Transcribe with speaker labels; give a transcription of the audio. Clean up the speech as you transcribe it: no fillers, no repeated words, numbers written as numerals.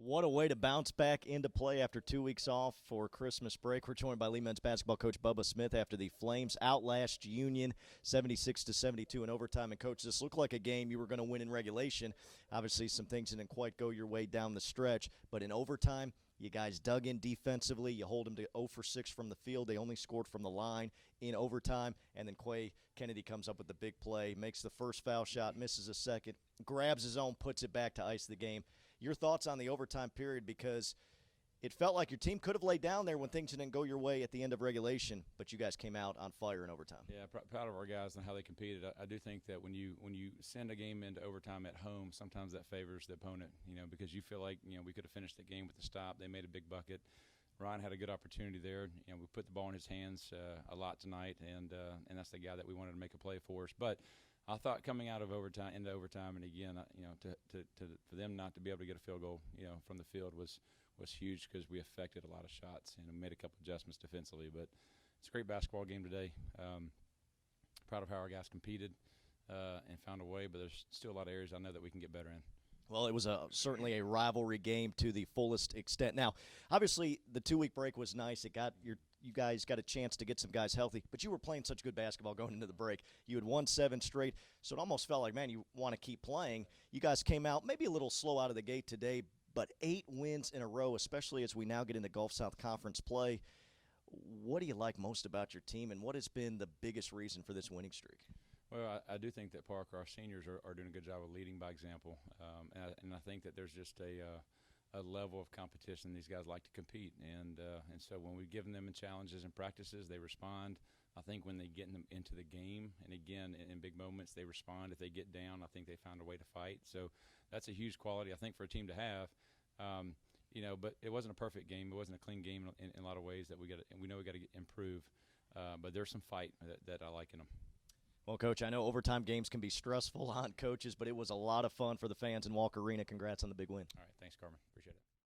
Speaker 1: What a way to bounce back into play after 2 weeks off for Christmas break. We're joined by Lee men's basketball coach Bubba Smith after the Flames outlast Union 76-72 in overtime. And, Coach, this looked like a game you were going to win in regulation. Obviously, some things didn't quite go your way down the stretch. But in overtime, you guys dug in defensively. You hold them to 0 for 6 from the field. They only scored from the line in overtime. And then Quay Kennedy comes up with the big play, makes the first foul shot, misses a second, grabs his own, puts it back to ice the game. Your thoughts on the overtime period, because it felt like your team could have laid down there when things didn't go your way at the end of regulation, but you guys came out on fire in overtime.
Speaker 2: Yeah, proud of our guys and how they competed. I do think that when you send a game into overtime at home, sometimes that favors the opponent, because you feel like, we could have finished the game with a stop. They made a big bucket. Ryan had a good opportunity there. We put the ball in his hands a lot tonight, and that's the guy that we wanted to make a play for us. But I thought coming out of overtime into overtime, and again, for them not to be able to get a field goal, from the field was huge, because we affected a lot of shots and made a couple adjustments defensively. But it's a great basketball game today. Proud of how our guys competed and found a way, but there's still a lot of areas I know that we can get better in.
Speaker 1: Well, it was certainly a rivalry game to the fullest extent. Now, obviously, the 2-week break was nice. You guys got a chance to get some guys healthy, but you were playing such good basketball going into the break. You had won 7 straight, so it almost felt like, man, you want to keep playing. You guys came out maybe a little slow out of the gate today, but 8 wins in a row, especially as we now get into Gulf South Conference play. What do you like most about your team, and what has been the biggest reason for this winning streak?
Speaker 2: Well, I do think that Parker, our seniors, are doing a good job of leading by example, and I think that there's just a level of competition. These guys like to compete, and so when we give them challenges and practices, they respond. I think when they get into the game, and again in big moments, they respond. If they get down, I think they found a way to fight. So that's a huge quality, I think, for a team to have. But it wasn't a perfect game. It wasn't a clean game in a lot of ways that we know we got to improve. But there's some fight that I like in them.
Speaker 1: Well, Coach, I know overtime games can be stressful on coaches, but it was a lot of fun for the fans in Walker Arena. Congrats on the big win.
Speaker 2: All right, thanks, Carmen. Appreciate it.